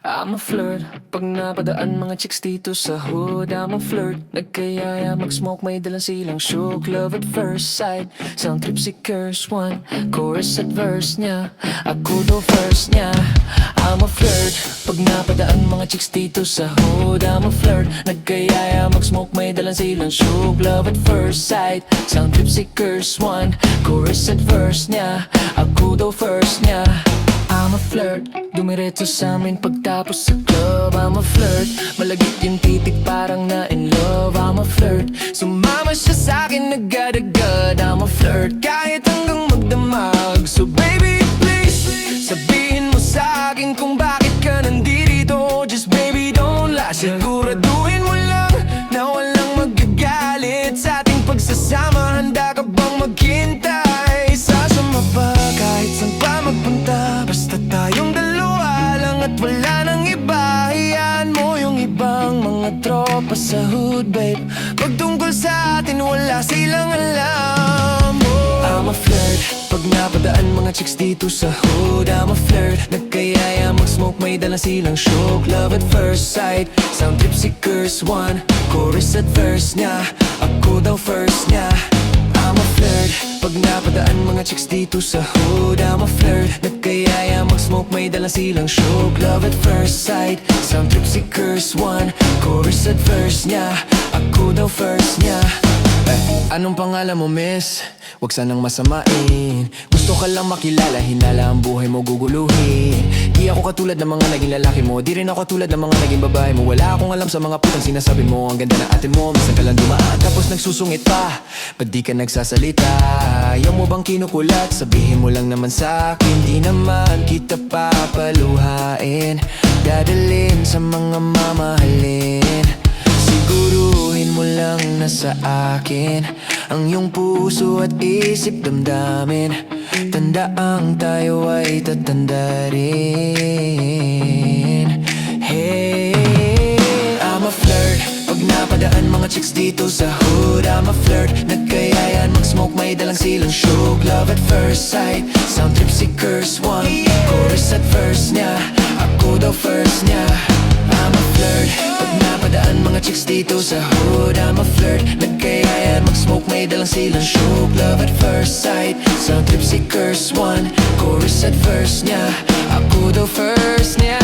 I'm a flirt. Pag napadaan mga chicks dito sa hood, I'm a flirt. Nagkayaya mag-smoke, may dalang silang shook. Love at first sight, sound trip si curse one. Chorus at verse niya, ako daw first niya. I'm a flirt. Pag napadaan mga chicks dito sa hood, I'm a flirt. Nagkayaya mag-smoke, may dalang silang shook. Love at first sight, sound trip si curse one. Chorus at verse niya, ako daw first niya. I'm a flirt, dumiretso sa amin pagtapos sa club. I'm a flirt, malagit yung titik parang na in love. I'm a flirt, sumama siya sa'kin agad-agad. I'm a flirt, kahit hanggang magdamag. So baby please, sabihin mo sa'kin kung bakit ka nandito. Just baby don't lie, siguraduhin mo lang na walang magagalit sa ating pagsasama. Handa ka bang maghintay? Sasama pa kahit saan pa magpunta, basta tayong dalawa lang at wala nang iba. Hayaan mo yung ibang mga tropa sa hood, babe. Pag tungkol sa atin, wala silang alam. I'm a flirt. Pag napadaan mga chicks dito sa hood, I'm a flirt. Nagkayaya mag-smoke, may dalang silang shook. Love at first sight, sound trip si curse one. Chorus at verse niya, ako daw first niya. I'm a flirt. Pag napadaan mga chicks dito sa hood, I'm a flirt. Nagkayaya mag-smoke, may dalang silang shook. Love at first sight, sound trip si curse one. Chorus at verse niya, ako daw first niya. Anong pangalan mo, miss? Huwag sanang masamain. Gusto ka lang makilala, hinala ang buhay mo guguluhin. Di ako katulad ng mga naging lalaki mo, di rin ako katulad ng mga naging babae mo. Wala akong alam sa mga putang sinasabi mo. Ang ganda ng ate mo, minsan ka lang dumaan tapos nagsusungit pa. Ba't di ka nagsasalita? Ayaw mo bang kinukulat? Sabihin mo lang naman sa'kin, di naman kita papaluhain. Dadalhin sa mga mamahalin. Siguruhin mo lang na sa akin ang iyong puso at isip damdamin. Tandaang tayo ay tatanda rin. Hey, I'm a flirt. Pag napadaan mga chicks dito sa hood, I'm a flirt. Nagkayayan mag-smoke, may dalang silang shook. Love at first sight, sound trip si curse one. Chorus at verse niya, ako daw first niya. I'm a flirt. Pag napadaan mga chicks dito sa hood, I'm a flirt. Nagkayaya mag-smoke, may dalang silang shook. Love at first sight, sound trip si curse one. Chorus at verse niya, ako daw first niya.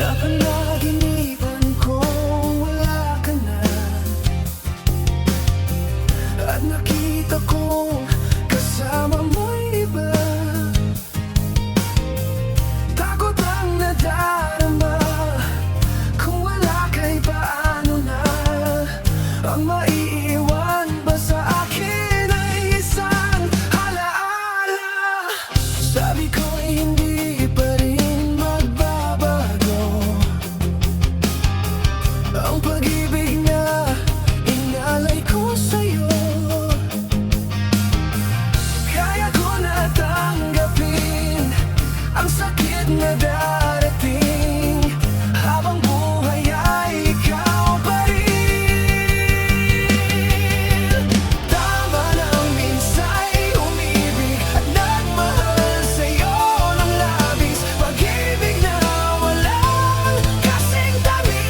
Napanaginipan ko wala ka na, at nakita ko kasama mo'y iba. Takot ang nadarama, kung wala ka'y paano na. Ang maiiwan ba sa akin ay isang alaala. Sabi ko'y hindi pa rin magbabago ang pag-ibig na inalay ko sa'yo. Kaya ko na tanggapin ang sakit na darating, habang buhay ay ikaw pa rin. Tama nang minsa'y umibig at nagmahal sa'yo ng labis. Pag-ibig na walang kasing tamis.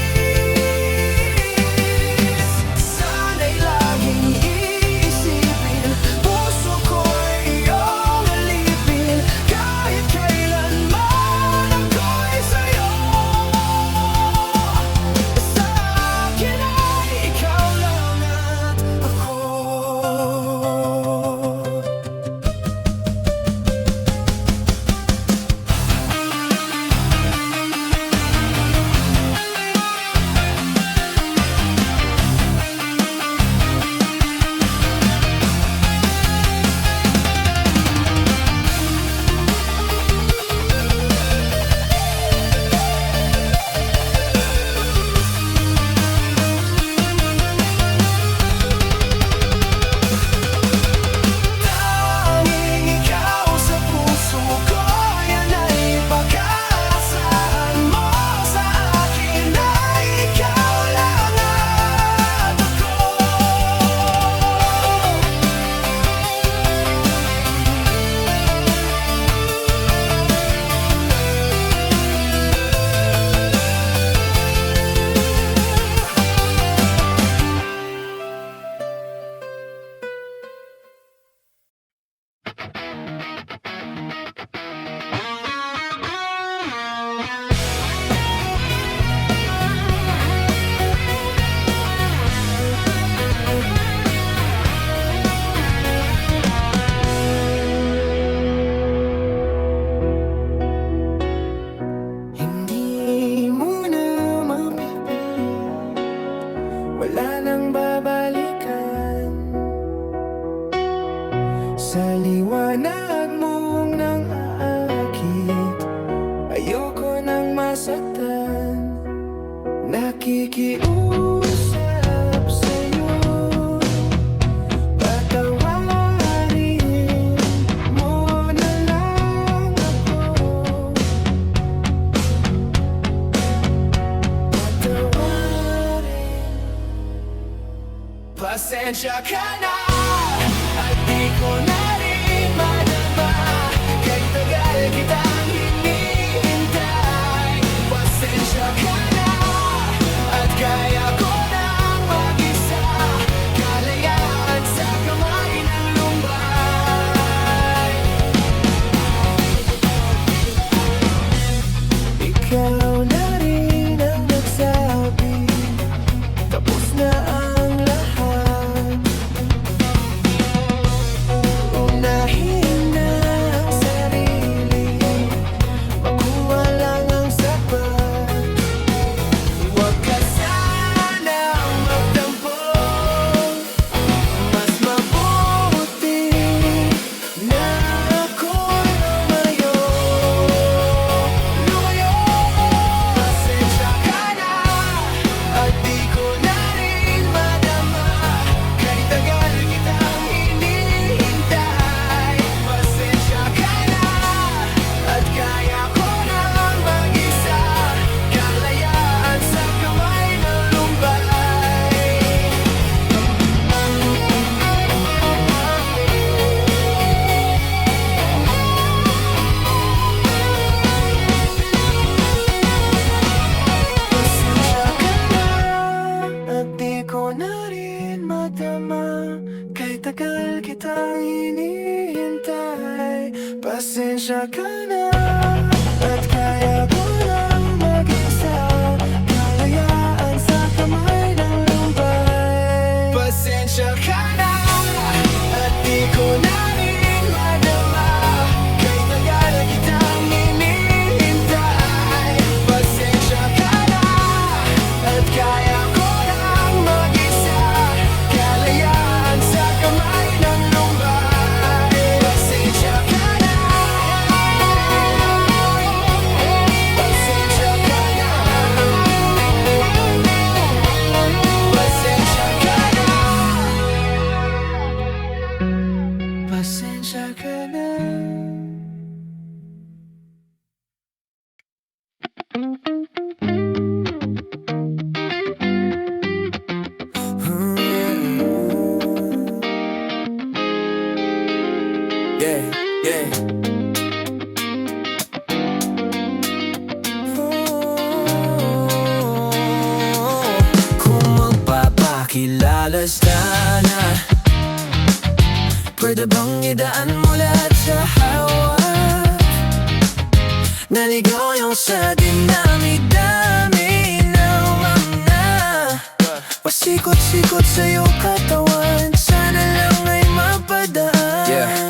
wala nang babalikan. Sa liwanag mong nang aakit, ayoko nang masaktan. Nakikiusap sa'yo, patawarin mo na lang ako. Patawarin. Pasensya ka na at di ko na rin madama, kahit tagal kitang hinihintay. Pasensya ka na at kaya ko nang mag-isa, kalayaan sa kamay ng lumbay. Ikaw na rin ang nagsabi, tapos na ang lahat. Unahin na ang sarili, makuha lang ang sapat. Huwag ka sanang magtampo, mas mabuti na ako'y lumayo. Pasensya ka na at di ko na rin madama, kahit tagal kitang hinihintay. Pasensya ka na at kaya ko nang mag-isa, kalayaan sa kamay ng lumbay. Pasensya ka na at di ko na rin madama, kahit tagal kitang hinihintay. Pasensya ka na at kaya ko lang mag-isa, kalayaan sa kamay ng lumbay. Pasensya ka na at di ko na rin madama, kahit tagal kitang hinihintay. Pasensya ka na at kaya ko lang mag-isa, kalayaan sa kamay ng lumbay. Pasensya ka na. Pasensya ka na. Pasensya ka na. Pasensya ka na. Yeah, yeah. Kung magpapakilala sana, pwede bang idaan mo lahat sa hawak? Naligaw yung sa dinami-dami ng mga pasikot-sikot sa'yo katawan, sana lang ay mapadaan.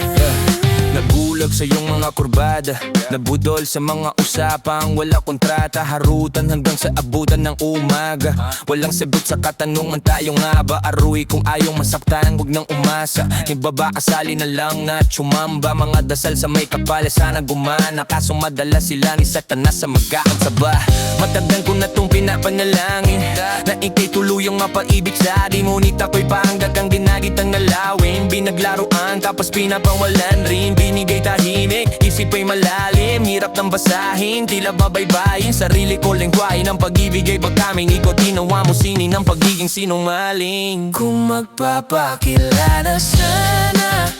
Nabulag sa iyong mga kurbada, nabudol sa mga usapang wala kontrata, harutan hanggang sa abutan ng umaga. Walang sagot sa katanungan, tayo nga ba aruy? Kung ayaw masaktan, huwag nang umasa. Ibaba kasali na lang na tsumamba, mga dasal sa may kapala sana gumana. Kaso madalas sila ni Satanas sa magkakasaba. Matagal ko na tong pinapanalangin na ikay tuluyang mapaibig sa atin, ngunit ako'y panggagang ginagitang nalawin. Binaglaruan tapos pinapawalan rin, binigay tahimik, isip ay malalim. Hirap ng basahin, tila babaybayin sarili ko lengguwahe ng pag-ibig ay pagkaming ikot. Ginawa mo sini ng pagiging sinungaling. Kung magpapakilala sana,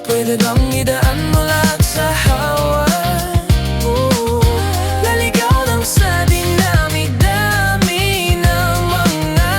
pwede bang idaan mo lahat sa hawak? Laligaw lang sa dinami-dami ng mga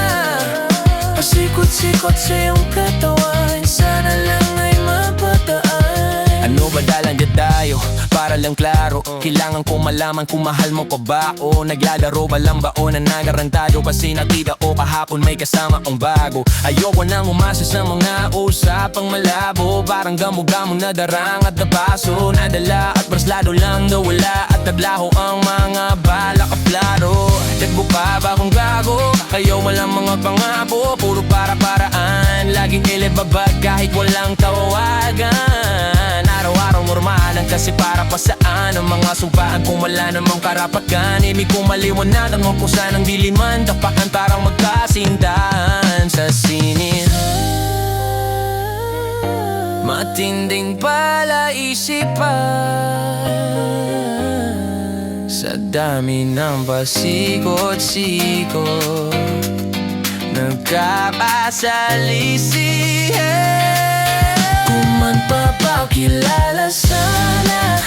pasikot-sikot sa iyong katawan, sana lang ay mapataan. Ano ba dalang dyan tayo? Para lang klaro, kailangan ko malaman kung mahal mo pa ba o naglalaro ba lang ba o nanagarantado kasi nakita o kahapon may kasama ang bago. Ayoko nang umasa sa mga usapang malabo, parang gamo-gamo na darang at napaso, nadala at braslado lang daw wala at naglaho ang mga balak at plaro. Tagbo pa ba kung gago? Kaya sa'yo walang mga pangako, puro para-paraan. Laging ilibabag kahit walang tawagan. Araw-araw normalan kasi para pa saan ang mga sumpaan kung wala namang karapatan. Ibig kong maliwanagan mo kung saan ang diliman, tapakan parang magkasintahan sa sinin. Matinding palaisipan sa dami ng pasikot-sikot, nagkakasalisihan. Kung man papakilala sana,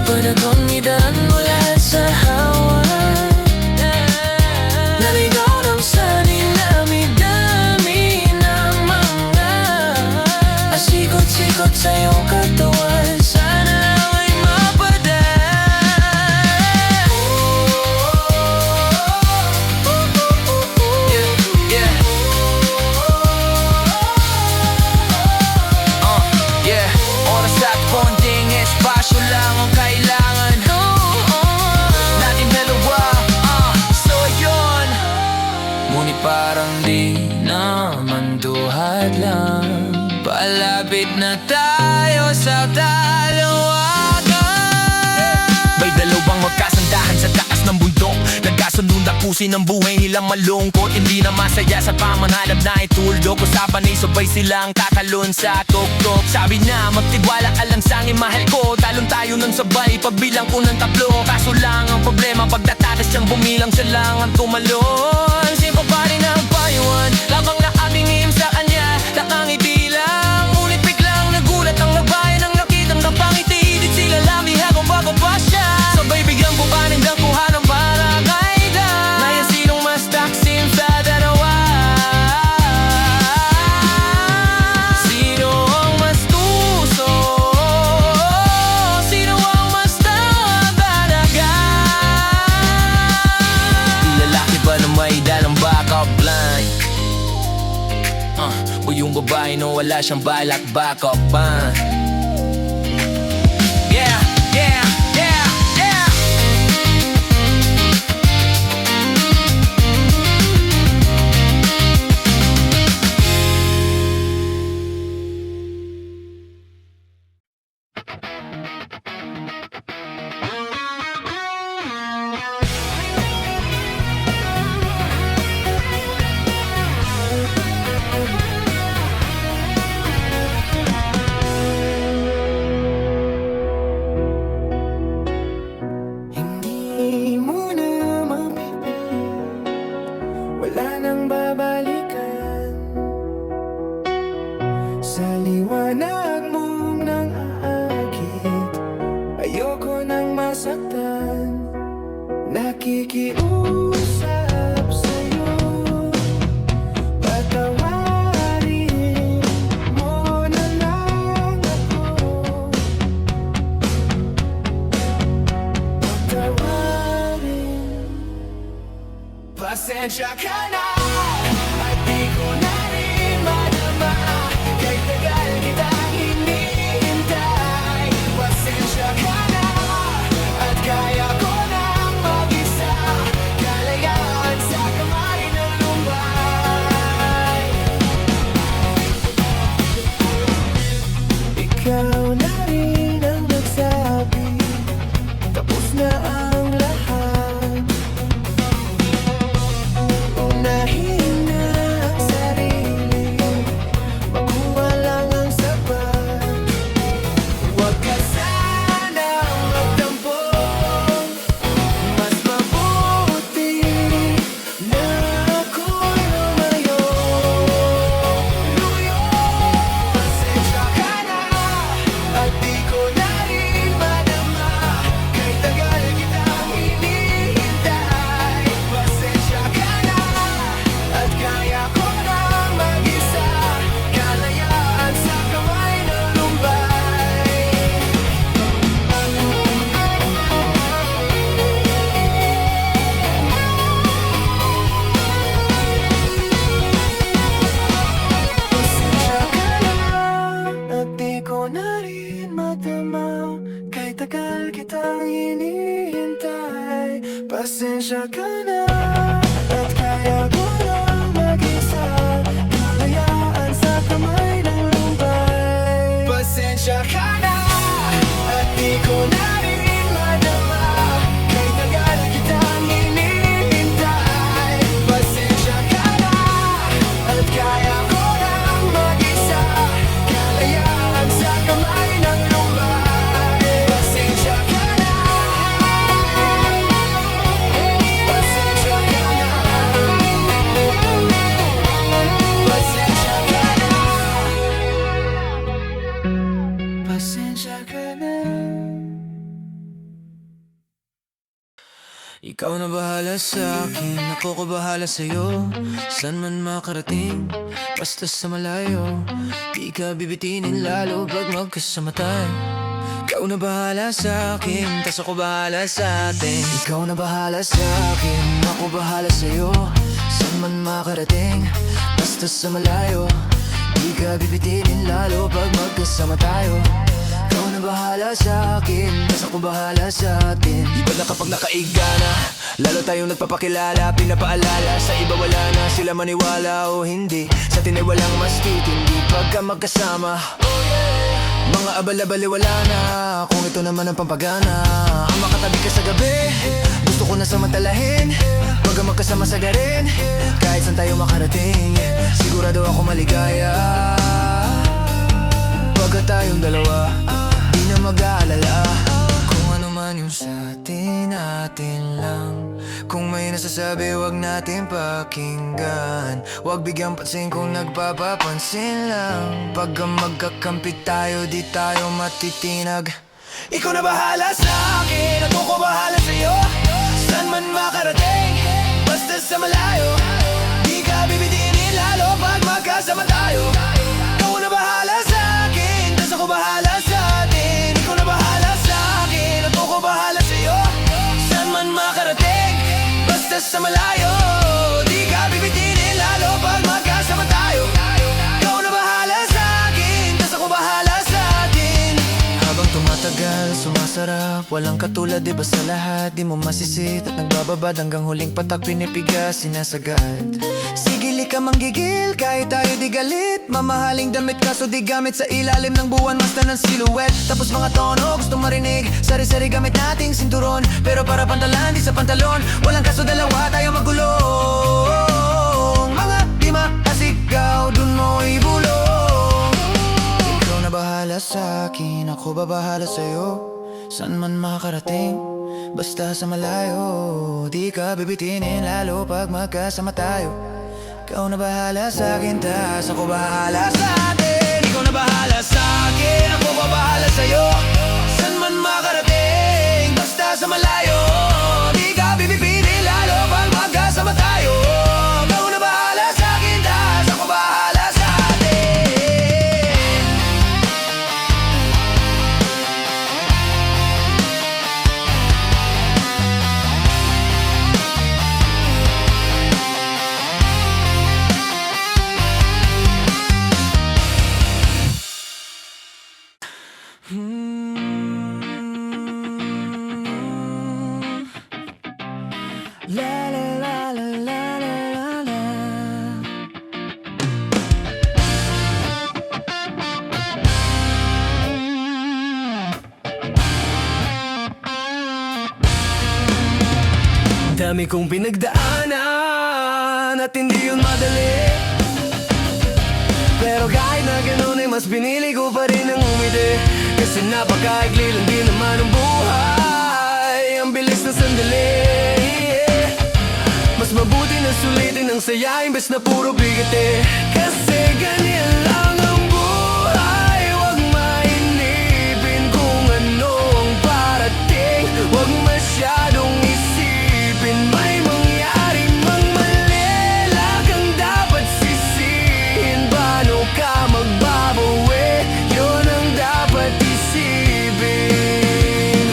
panahon idaan mula sa hawa. Naligaw ng sanay namin, dami ng mga asikot-sikot sa iyong katawan. Sana lang ay mapadaan. Yeah, yeah. Oras at konting espasyo lang ang kailangan natin dalawa. So yun, ngunit parang di naman duhat lang. Palapit na tayo sa dalawagan. May dalawang magkasandahan sa taas ng bundok, nagkasunod tapusin ang buhay nilang malungkot. Hindi na masaya sa pamanhanap na itulog. Usapan ay sabay silang tatalon sa tuktok. Sabi na magtiwala ka lang sa aking mahal ko. Talon tayo ng sabay pagbilang ko ng tatlo. Kaso lang ang problema pagdatatas siyang bumilang, siya lang ang tumalon. Simple pa rin ang payuhan, lamang na aming him sa kanya. Nakangiti lang, ngunit biglang nagulat ang nabayan ng nakitang napangiti. Di sila lamang habang bababa siya. Sabay biglang bumanin ng kuha ng barangay da. Ngayon sinong mas taksim sa dalawa? Sino ang mas tuso? Sino ang mas talaga? Di lalaki ba na may dalang backup line? O yung babae no wala siyang balak backup pa? Yeah, yeah, yeah, yeah. Hindi mo na wala nang babalikan. Sa liwanag mong nang aakit, ayoko nang masaktan. Nakikiusap sa'yo, patawarin mo na lang ako. Patawarin, pasensya ka na at di ko na rin madama. Kahit tagal kitang hinihintay, pasensya ka na at kaya ko nang mag-isa. Kalayaan sa kamay ng lumbay. Ikaw na rin ang nagsabi, tapos na ang lahat. Unahin na ang sarili. bahala sa akin, ako ko bahala sa'yo. Saan man makarating, basta sa malayo. Di ka bibitinin lalo pag magkasama tayo. Ikaw na bahala sa akin, tas ako bahala sa atin. Ikaw na bahala sa akin, ako bahala sa'yo. Saan man makarating, basta sa malayo. Di ka bibitinin lalo pag magkasama tayo. Ikaw na bahala sa akin, tas ako bahala sa atin. Iba na kapag nakaiga na, lalo tayong nagpapakilala. Pinapaalala, sa iba wala na, sila maniwala o hindi. Sa atin ay walang mas titindi pagka magkasama. Mga abal-abali wala na, kung ito naman ang pampagana. Ang makatabi ka sa gabi, gusto ko na samantalahin. Pagka magkasama sa garin, kahit saan tayo makarating, sigurado ako maligaya. Pagka tayong dalawa, di na mag-aalala. Kung ano man yung sa atin lang. Kung may nasasabi, wag natin pakinggan. Wag bigyang pansin kung nagpapapansin lang. Pagka magkakampi tayo, di tayo matitinag. Ikaw na bahala sa akin, ako ko bahala sa'yo. Saan man makarating, basta sa malayo. Di ka bibitinin lalo pag magkasama tayo. Ikaw na bahala sa akin, tas ako bahala sa atin. Ikaw na bahala sa akin, ako ko bahala sa'yo. Saan man makarating, basta sa malayo. Di ka bibitinin lalo pag magkasama tayo. Ikaw na bahala sa akin, tas ako bahala sa atin. Habang tumatagal, sumasarap, walang katulad iba sa lahat. Di mo masisit at nagbababad hanggang huling patak pinipigas, sinasagad. Sigili ka manggigil, kahit tayo di galit. Mamahaling damit kaso di gamit sa ilalim ng buwan. Basta ng silhouette, tapos mga tono gusto marinig. Sari-sari gamit nating sinturon, pero para pantalan, di sa pantalon. Walang kaso dalawa tayo magulong. Mga di makasigaw, dun mo ibulong. Ikaw na bahala sa akin, ako babahala sa'yo. Saan man makarating, basta sa malayo. Di ka bibitinin lalo pag magkasama tayo. Ikaw na bahala sa akin, tas ako bahala sa atin. Ikaw na bahala sa akin, ako babahala sa'yo. Saan man makarating, basta sa malayo. Di ka bibitinin lalo pag magkasama tayo. Ikaw na bahala sa akin, tas ako bahala sa atin. La la la la la la la. Dami kong pinagdaanan at hindi yun madali. Pero kahit na ganun ay mas pinili ko pa rin ang umiti. Kasi napakaigli lang din naman ang buhay. Ang bilis na sandali. Mas mabuti na sulitin ang saya imbes na puro bigati. Kasi ganyan lang ang buhay. Huwag mainipin kung ano ang parating. Huwag masyadong isipin may mangyari mang mali. Lagang dapat sisihin. Paano ka magbabawi? Yun ang dapat isipin.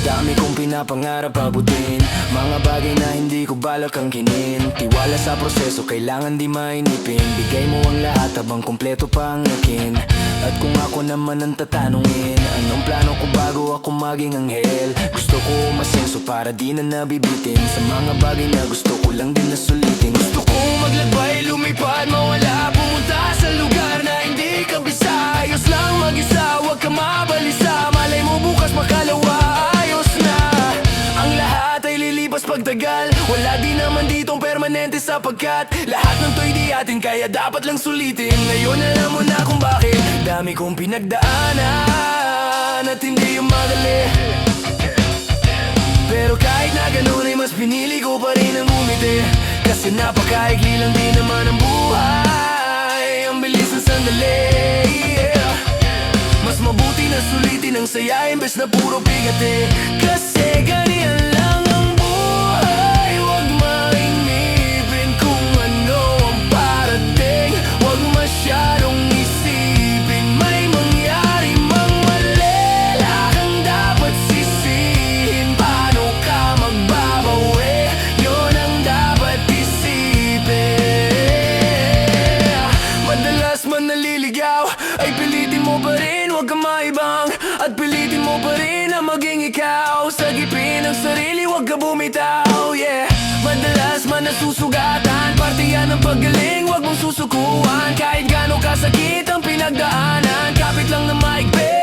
Dami kong pinapangarap abutin, mga bagay na hindi ko balak angkinin. Tiwala sa proseso, kailangan di mainipin. Bigay mo ang lahat habang kumpleto pa ang akin. At kung ako naman ang tatanungin, anong plano ko bago ako maging anghel? Gusto ko umasenso para di na nabibitin sa mga bagay na gusto ko lang din na sulitin. Gusto ko maglakbay, lumipad, mawala, pumunta sa lugar na hindi ka bisa. Ayos lang mag-isa, huwag ka mabalisa. Malay mo bukas makalawa, ayos na. Ang lahat ay lilipas pagtagal. Wala din naman ditong permanente sapagkat lahat ng to'y di atin, kaya dapat lang sulitin. Ngayon alam mo na kung bakit. Dami kong pinagdaanan at hindi yung madali. Pero kahit na ganun ay mas pinili ko pa rin ang umiti. Kasi napakaigli lang din naman ang buhay. Ang bilis ng sandali. Mas mabuti na sulitin ang saya imbes na puro bigati. Kasi ganyan lang ang buhay. man nasusugatan, parte yan ng paggaling, wag mong susukuan. Kahit gaano kasakit ang pinagdaanan, kapit lang na maigpit.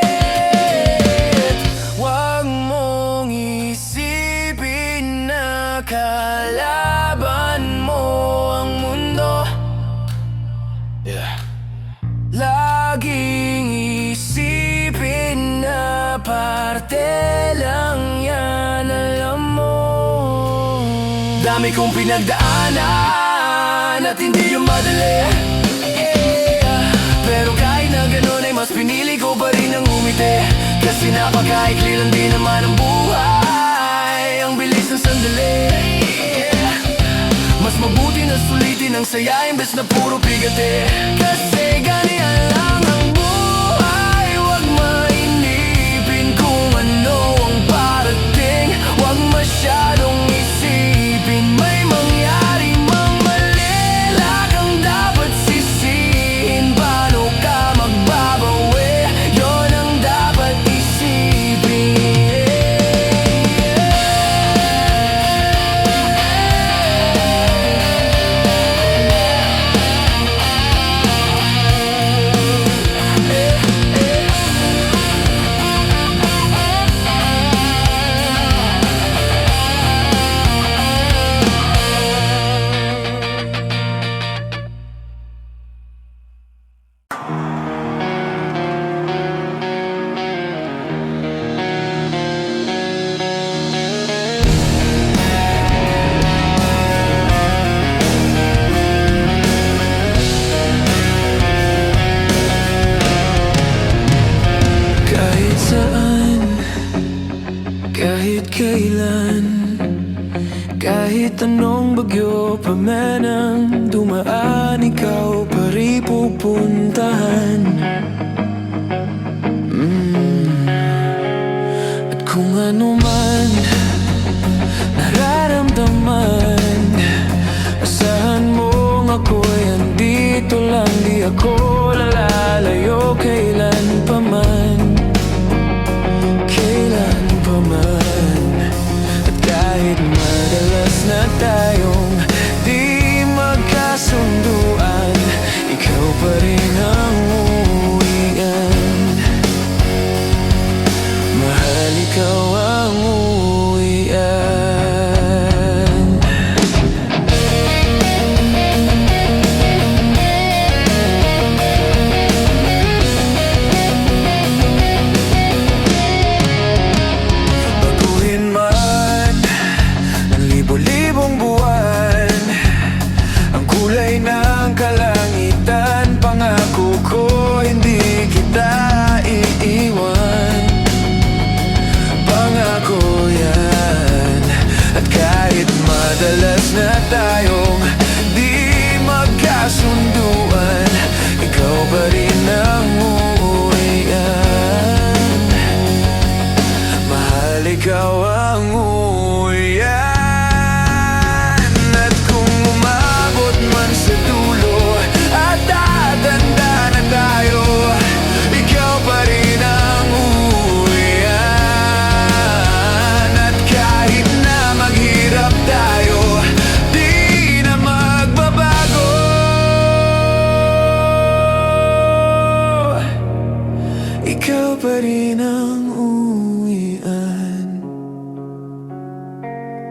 Wag mong isipin na kalaban mo ang mundo. Laging isipin na parte lang yan, alam mo. Dami kong pinagdaanan at hindi yung madali, pero kahit na ganun ay mas pinili ko pa rin ang umiti. Kasi napakaikli lang din naman ang buhay, ang bilis ng sandali. Mas mabuti na sulitin ang saya imbes na puro bigati. Kasi ganyan lang ang buhay, wag mainipin kung ano ang parating. Wag masyadong isipin, may mangyari mang mali, kang dapat sisihin. Paano ka magbabawi, yon ang dapat isipin. Kahit kailan, kahit anong bagyo pa man ang dumaan, ikaw pa rin pupuntahan. At kung ano man nararamdaman, asahan mong ako'y andito lang, di ako lalalayo kailan pa man. At kahit madalas na tayong di magkasunduan, ikaw pa rin ang uwian. Mahal, ikaw ang uwian. Libo-libong buwan, ang kulay ng kalangitan, pangako ko hindi kita iiwan. Pangako yan. At kahit madalas na tayong di magkasunduan, ikaw pa rin ang uwian. Mahal, ikaw ang uwian. Ikaw pa rin ang uwian.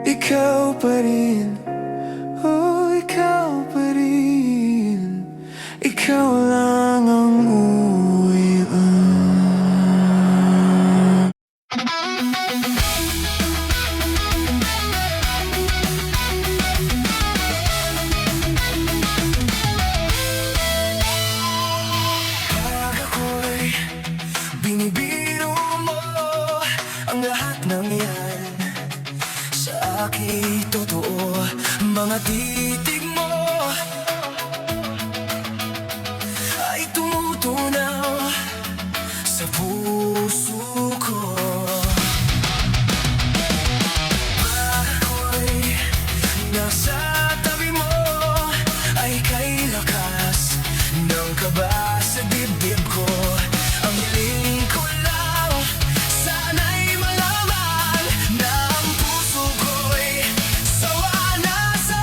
Ikaw pa rin, oh, ikaw pa rin. Ikaw lang ang uwian. Pag ako'y binibiro mo ang lahat ng yan, sa akin totoo, mga titig mo ay tumutunaw sa puso ko. Pag ako'y nasa tabi mo, ay kay lakas ng kaba sa dibdib ko. Ang hiling ko lang, sana'y malaman na ang puso ko'y sawa na sa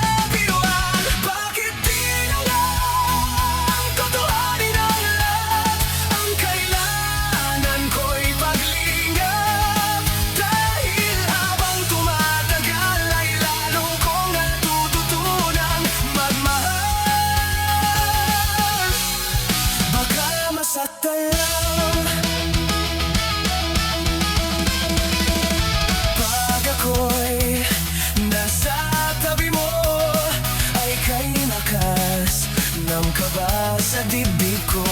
dibdib ko.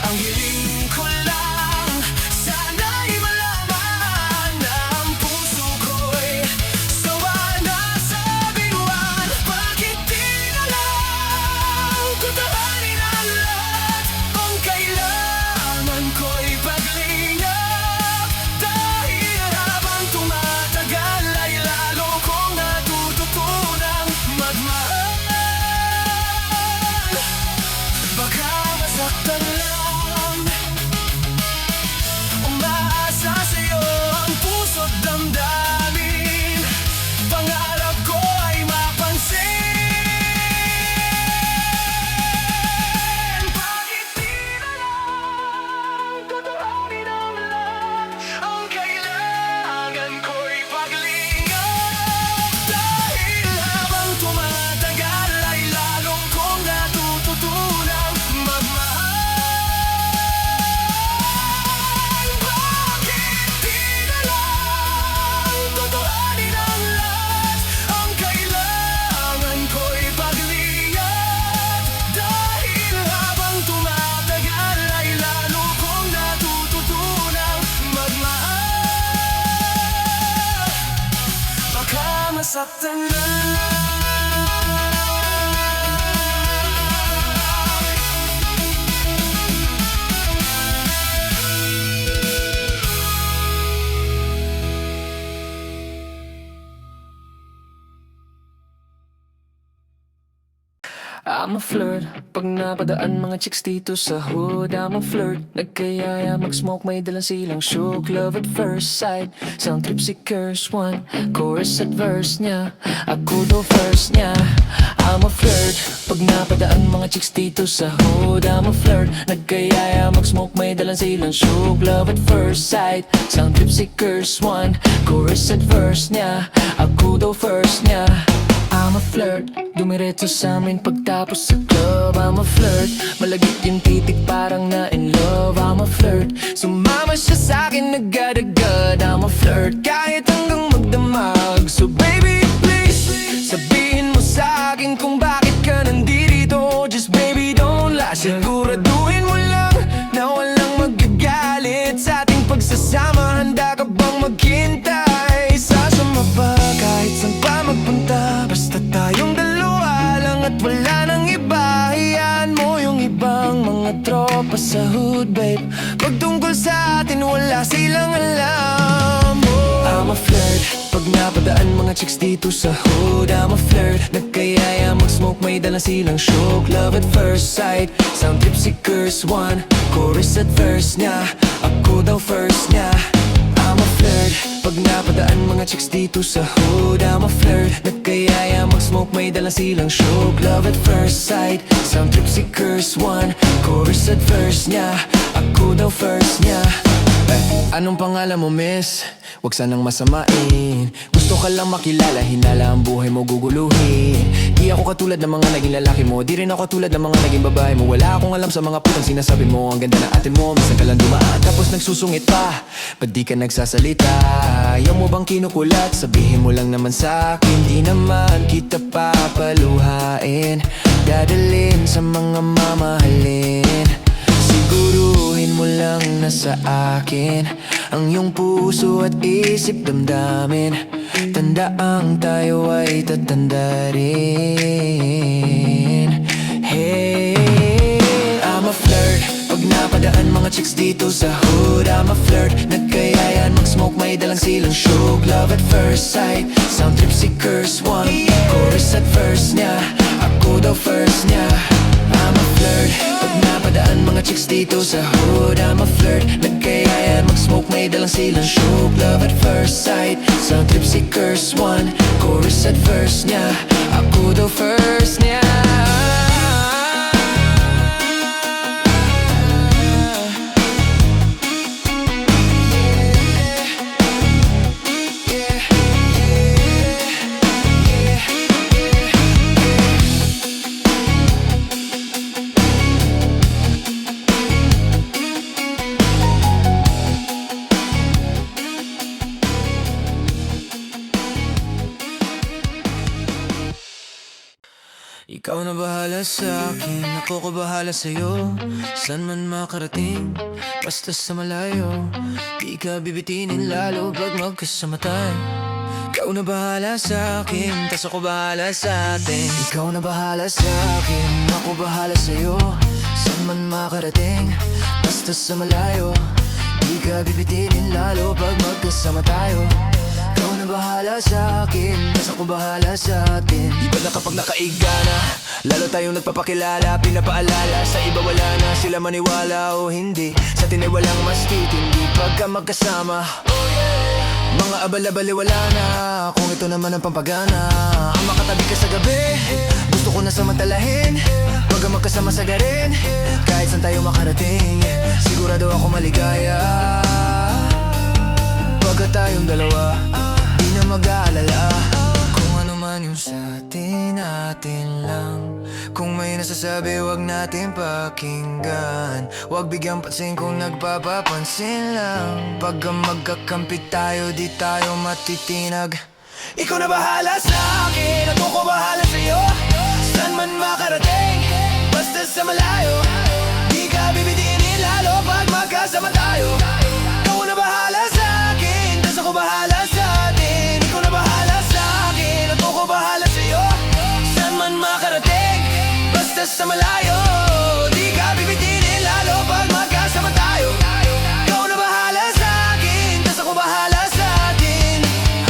Ang hiling ko lang, sana'y malaman na ang puso ko'y sawa na sa biruan. Bakit di na lang tutuhanin ang lahat? Ang kailangan ko'y paglingap, dahil habang tumatagal ay lalo kong natututunang magmahal. Baka masaktan lang, umaasa sa'yo ang puso't damdamin. Pangarap ko ay mapansin. Bakit di na lang tutuhanin ang lahat? Ang kailangan ko'y paglingap, dahil habang tumatagal ay lalong kong natututunang magmahal. Bakit di na lang tutuhanin ang lahat? Ang kailangan ko'y paglingap, dahil habang tumatagal ay lalo kong natututunang magmahal. Baka masaktan lang. I'm a flirt. Pag napadaan mga chicks dito sa hood, I'm a flirt. Nagkayaya mag-smoke, may dalang silang shook. Love at first sight, sound trip si Curse One. Chorus at verse niya, ako daw first niya. I'm a flirt. Pag napadaan mga chicks dito sa hood, I'm a flirt. Nagkayaya mag-smoke, may dalang silang shook. Love at first sight, sound trip si Curse One. Chorus at verse niya, ako daw first niya. I'm a flirt, dumiretso sa amin pagtapos sa club. I'm a flirt, malagit yung titik parang na in love. I'm a flirt, sumama siya sa'kin agad-agad. I'm a flirt, kahit hanggang magdamag. So baby please, sabihin mo sa'kin kung bakit ka nandito. Just baby don't lie, siguraduhin mo lang na walang magagalit sa ating pagsasama. Handa ka bang maghintay? Sasama pa kahit saan pa magpunta, basta tayong dalawa lang at wala nang iba. Hayaan mo yung ibang mga tropa sa hood, babe. Pagtungkol sa atin wala silang alam. I'm a flirt. Pag napadaan mga chicks dito sa hood, I'm a flirt. Nagkayaya mag-smoke, may dalang silang shook. Love at first sight, sound trip si Curse One. Chorus at verse niya, ako daw first niya. I'm a flirt. Pag napadaan mga chicks dito sa hood, I'm a flirt. Nagkayaya mag-smoke, may dalang silang shook. Love at first sight, sound trip si Curse One. Chorus at verse niya, ako daw first niya. Anong pangalan mo, miss? Huwag sanang masamain. Gusto ka lang makilala, hinala ang buhay mo guguluhin. Di ako katulad ng mga naging lalaki mo, di rin ako katulad ng mga naging babae mo. Wala akong alam sa mga putang sinasabi mo. Ang ganda na ate mo, minsan ka lang dumaan tapos nagsusungit pa. Ba't di ka nagsasalita? Ayaw mo bang kinukulat? Sabihin mo lang naman sa'kin, di naman kita papaluhain. Dadalhin sa mga mamahalin. Siguruhin mo lang na sa akin ang iyong puso at isip damdamin. Tandaang tayo ay tatanda rin. Hey, I'm a flirt. Pag napadaan mga chicks dito sa hood, I'm a flirt. Nagkayayan mag-smoke, may dalang silang shook. Love at first sight, sound trip si Curse One. Chorus at verse niya, ako daw first niya. I'm a flirt. Pag napadaan mga chicks dito sa hood, I'm a flirt. Nagkayaya mag-smoke, may dalang silang shook. Love at first sight, sound trip si Curse One. Chorus at verse niya, ako daw first niya. Ikaw na bahala sa akin, ako ko bahala sa'yo. San man makarating, basta sa malayo. Di ka bibitinin lalo pag magkasama tayo. Ikaw na bahala sa akin, tas ako bahala sa atin. Ikaw na bahala sa akin, ako bahala sa'yo. San man makarating, basta sa malayo. Di ka bibitinin lalo pag magkasama tayo. Ikaw na bahala sa akin, tas ako bahala sa atin. Iba na kapag nakaiga na, lalo tayong nagpapakilala. Pinapaalala, sa iba wala na, sila maniwala o hindi. Sa atin ay walang mas titindi pagka magkasama. Mga abal-abali wala na, kung ito naman ang pampagana. Ang makatabi ka sa gabi, gusto ko na samantalahin. Pagka magkasama sa garin, kahit saan tayo makarating, sigurado ako maligaya. Pagka tayong dalawa, di na mag-aalala. Kung ano man yung sa atin lang. Kung may nasasabi, wag natin pakinggan. Wag bigyang pansin kung nagpapapansin lang. Pagka magkakampi tayo, di tayo matitinag. Ikaw na bahala sa akin, ako ko bahala sa'yo. San man makarating, basta sa malayo. Di ka bibitinin lalo pag magkasama tayo. Ikaw na bahala sa akin, tas ako bahala sa atin. Ikaw na bahala sa akin, ako ko bahala sa'yo. San man makarating, basta sa malayo. Di ka bibitinin lalo pag magkasama tayo. Ikaw na bahala sa akin, tas ako bahala sa atin.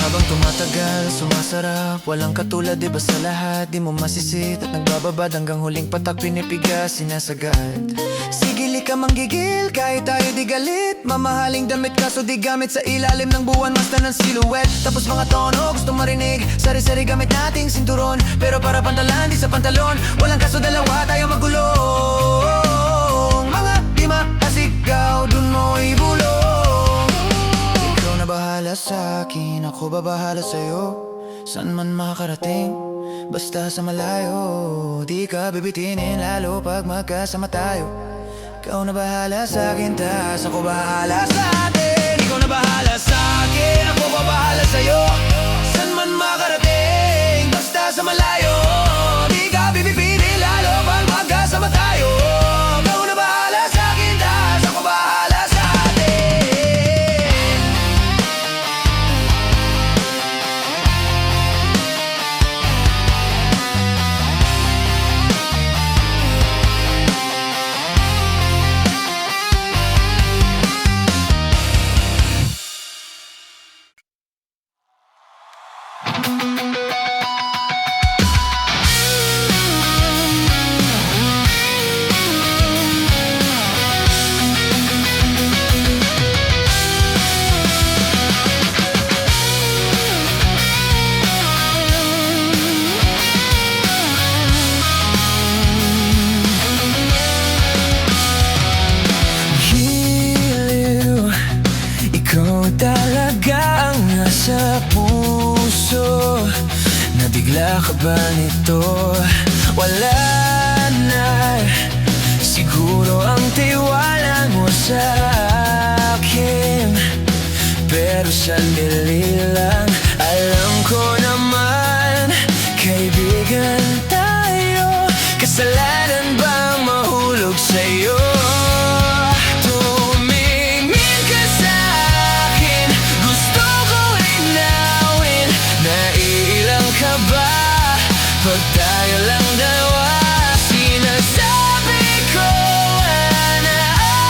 Habang tumatagal, sumasarap, walang katulad iba sa lahat. Di mo masisit at nagbababad hanggang huling patak pinipigas, sinasagad. Sigili ka manggigil, kahit tayo di galit. Mamahaling damit kaso di gamit sa ilalim ng buwan. Basta ng silhouette, tapos mga tono gusto marinig. Sari-sari gamit nating sinturon, pero para pantalan di sa pantalon. Walang kaso dalawa tayo magulong. Mga di makasigaw, dun mo ibulong. Ikaw na bahala sa akin, ako babahala sa'yo. San man makarating, basta sa malayo. Di ka bibitinin lalo pag magkasama tayo. Ikaw na bahala sa akin, tas ako bahala sa atin. Ikaw na bahala sa akin, ako babahala sa'yo. San man makarating, basta sa malayo. Di ka bibitinin lalo pag magkasama tayo. Ikaw na bahala sa akin, tas ako bahala sa atin. Talaga ang nasa puso. Nabigla ka ba nito? Wala na siguro ang tiwala mo sa akin, pero sandali lang. Alam ko naman, kaibigan tayo. Kasalanan bang mahulog sa'yo? Pag tayo lang dalawa, sinasabi ko na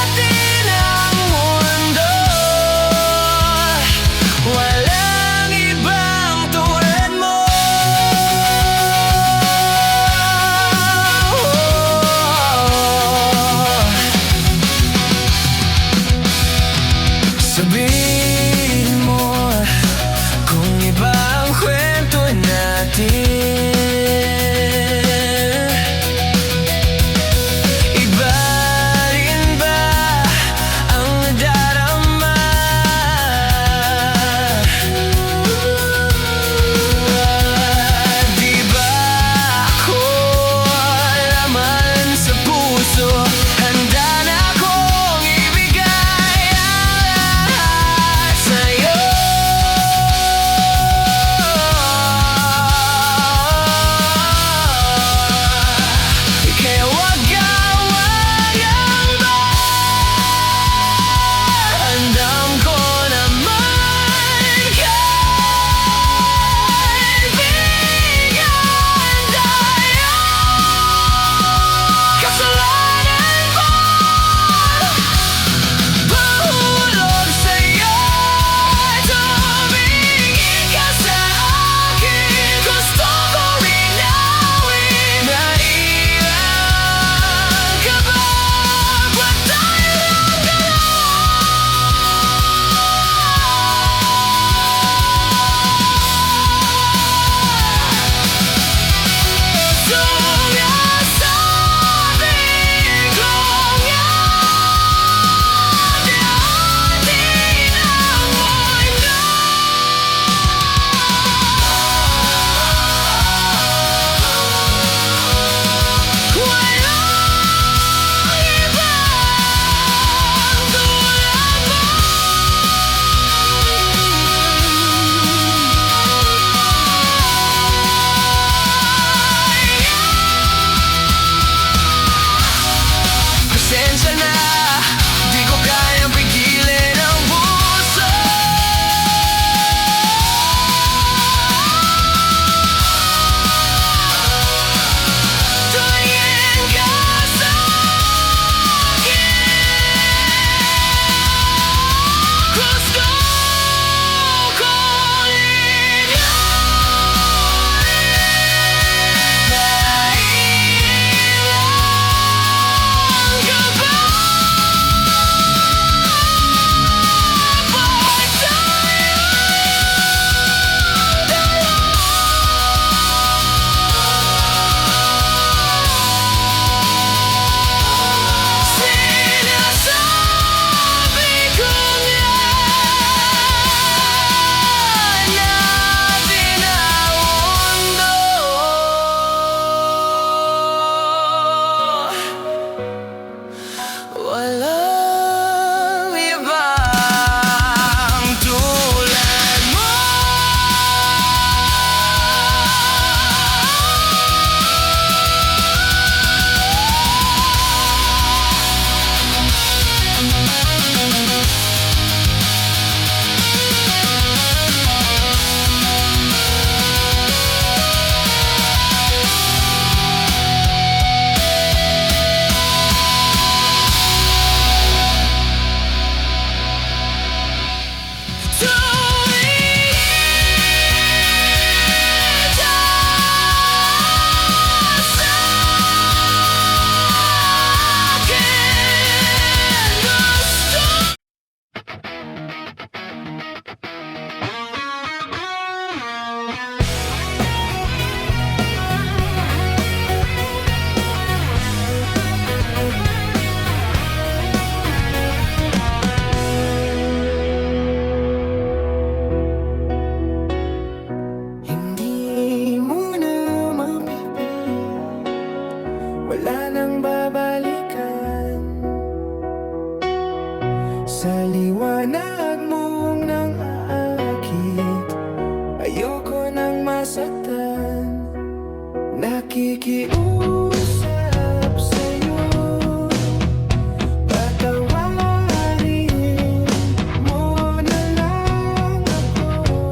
atin ang mundo. Walang ibang tulad mo. Sabihin mo kung iba ang kwento natin. wala nang babalikan. Sa liwanag mong nang aakit, ayoko nang masaktan. Nakikiusap sa'yo, patawarin mo na lang ako.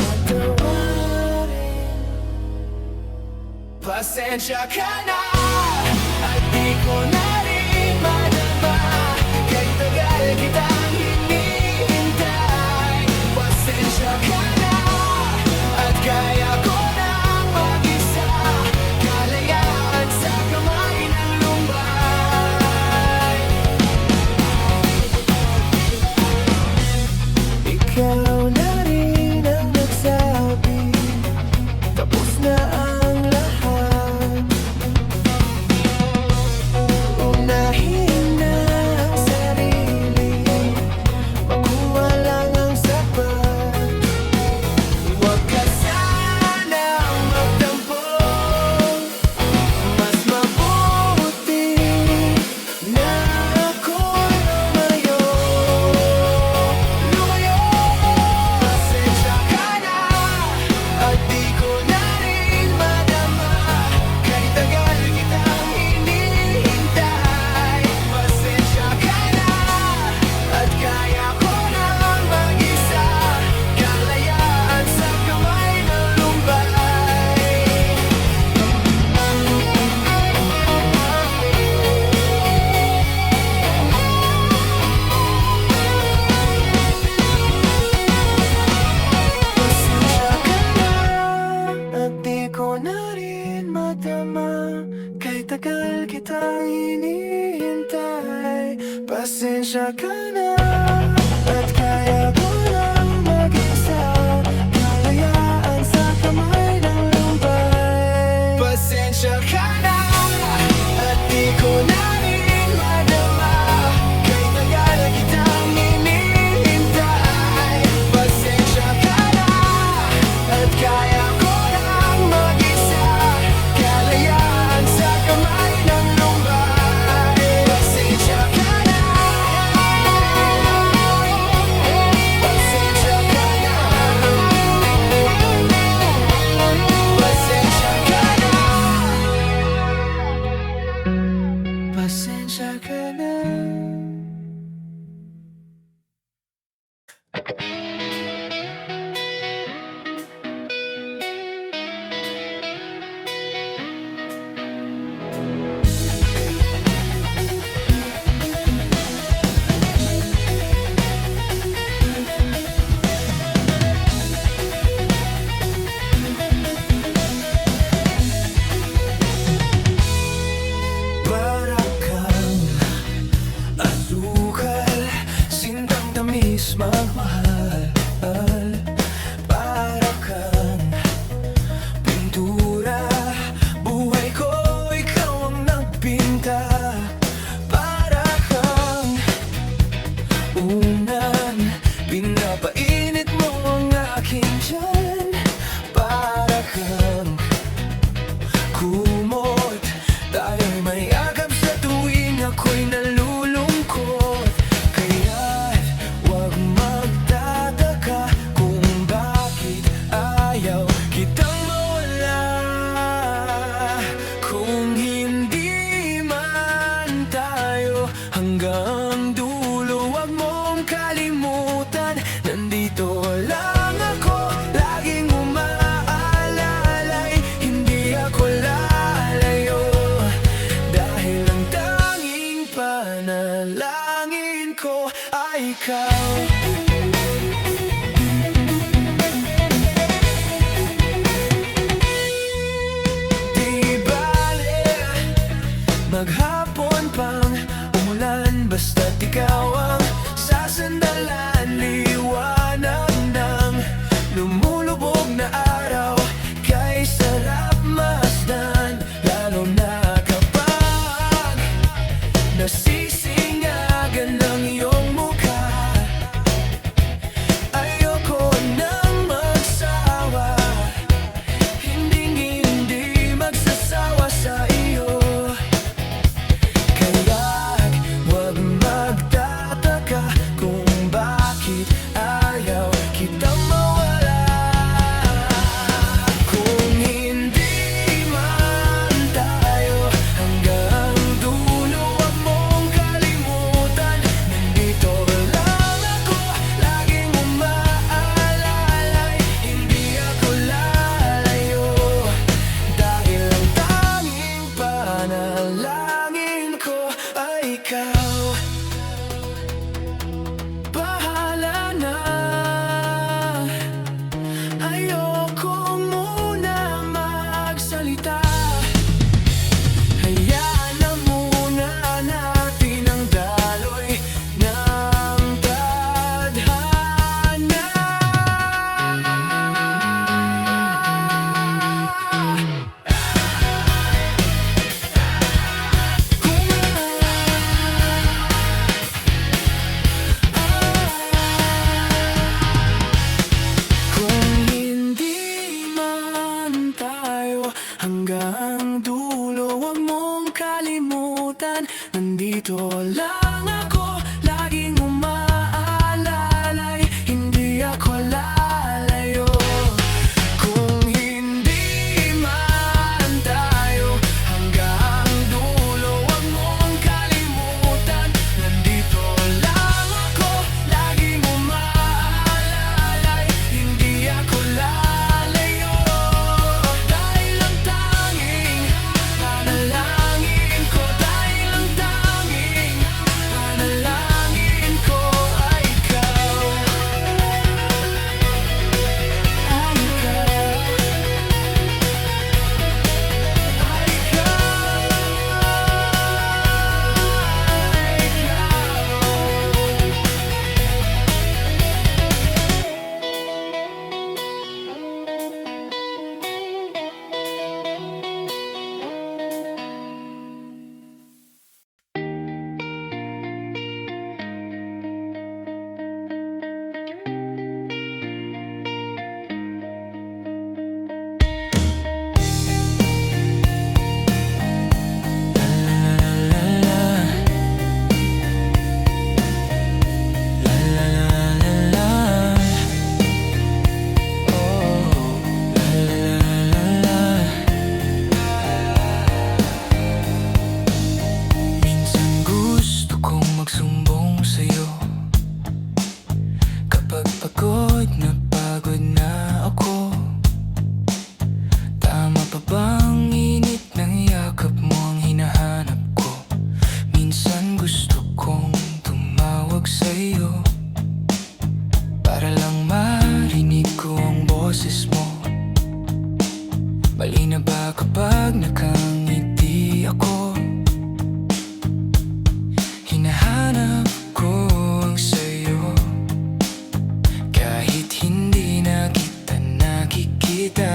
Patawarin. Pasensya ka na at di ko na rin madama, kahit tagal kitang hinihintay. Pasensya ka na at kaya ko nang mag-isa, kalayaan sa kamay ng lumbay. Ikaw na rin ang nagsabi, tapos na ang lahat. Unahin na ang sarili, makuha lang ang sapat. Huwag ka sanang magtampo, mas mabuti na ako'y lumayo. Lumayo. Pasensya ka na at di ko na rin madama, kahit tagal kitang hinihintay. Pasensya ka na at kaya ko nang mag-isa, kalayaan sa kamay ng lumbay. Pasensya ka na at di ko na rin madama, kahit tagal kitang hinihintay. Pasensya ka na at kaya ko lang mag-isa, kalayaan sa kamay ng lumbay. Pasensya ka na at di ko na rin madama, kahit tagal kitang hinihintay. Pasensya ka na at kaya ko lang mag-isa, kalayaan sa kamay ng lumbay. Pasensya ka na. naman tayo hanggang dulo. Huwag mong kalimutan, nandito lang ako, laging umaalalay, hindi ako lalayo. Kung hindi man tayo hanggang dulo, huwag mong kalimutan, nandito lang ako, laging umaalalay, hindi ako lalayo. Dahil ang tanging panalangin ko, dahil ang tanging panalangin ko ay ikaw. Ay ikaw. Ay minsan gusto kong magsumbong sa'yo kapag pagod na ako. Tama pa bang init ng yakap mo ang hinahanap ko? Minsan gusto kong tumawag sa'yo para lang marinig ko ang boses mo. Mali na ba kapag nakangiti ako? Hinahanap ko ang sayo kahit hindi na kita nakikita.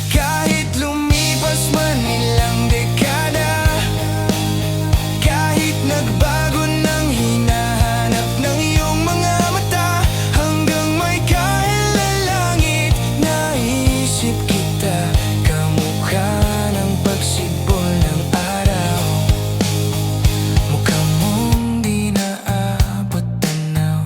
Kahit lumipas man ilang dekada, kahit nagbago ng hinahanap ng iyong mga mata, hanggang may kahilalangit naisip kita. Kamukha ng pagsibol ng araw, mukha mong di naabot tanaw.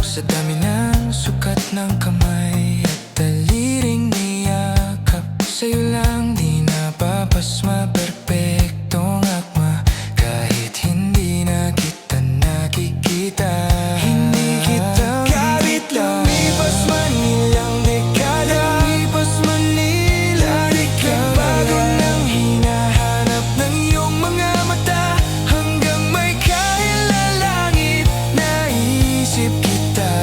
Sa dami ng sukat ng kamay at daliring niyakap, sa'yo lang di napapasma, perpektong akma. Kahit hindi na kita nakikita, hindi kita kahit lumipas man ilang dekada, lumipas man ilang dekada, bago ng hinahanap ng iyong mga mata, hanggang may kahilalangit naisip kita.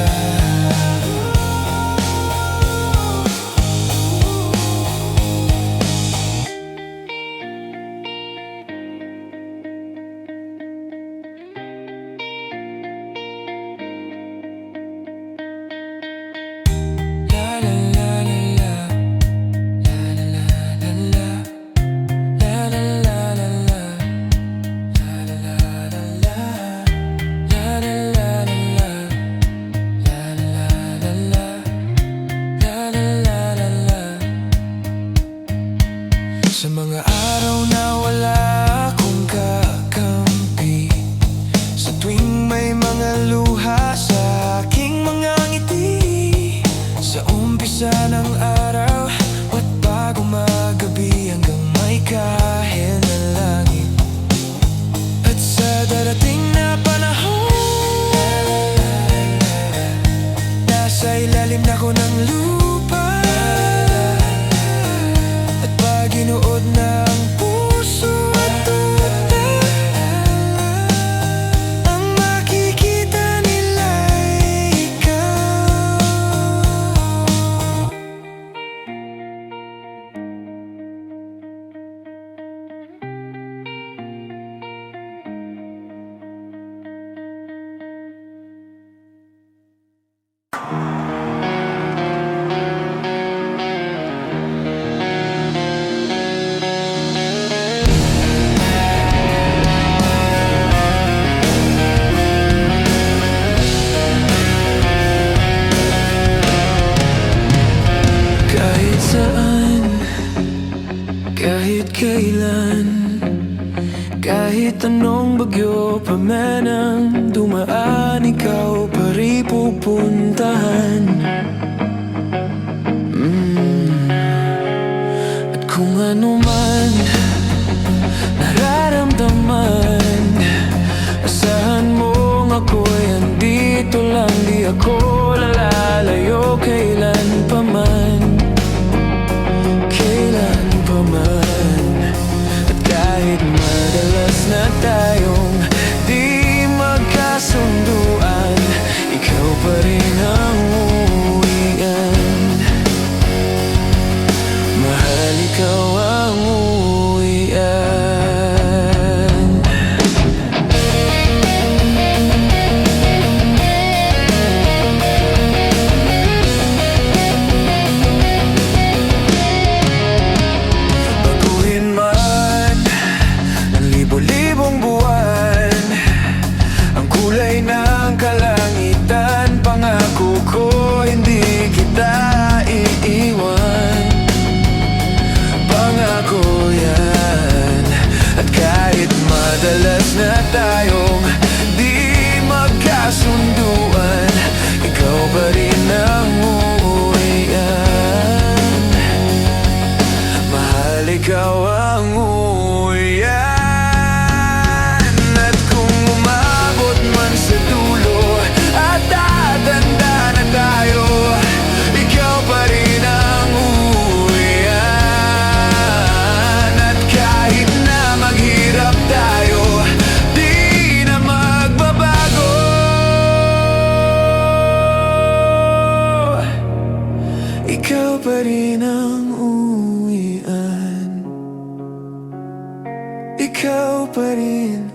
La la la la la, la la la la la, la la la la la, la la la la la, la la la la la, la la la la la, la la la la la. Sa mga araw na wala akong kakampi, sa tuwing may mga luha sa aking mga ngiti, sa umpisa ng araw at bago magabi, hanggang may kahit na langit, at sa darating na panahon, nasa ilalim na ko ng lupa, at pag inuod na ang puso at tuta, ang makikita nila ay ikaw. kahit kailan, kahit anong bagyo pa man ang dumaan, ikaw pa rin pupuntahan. At kung ano man nararamdaman, asahan mong ako'y andito lang, di ako lalalayo kailan pa man. Kailan pa man. At kahit madalas na tayong di magkasunduan, ikaw pa rin ang uwian. Mahal, ikaw ang uwian. Baguhin man ng libo-libong buwan ang kulay ng kalangitan, pangako ko hindi kita iiwan. Pangako yan. At kahit madalas na tayong di magkasunduan, ikaw pa rin ang uwian. Mahal, ikaw ang uwian. At kung umabot man sa dulo at tatanda na tayo, ikaw pa rin ang uwian. At kahit na maghirap tayo, di na magbabago. Ikaw pa rin ang uwian. Ikaw pa rin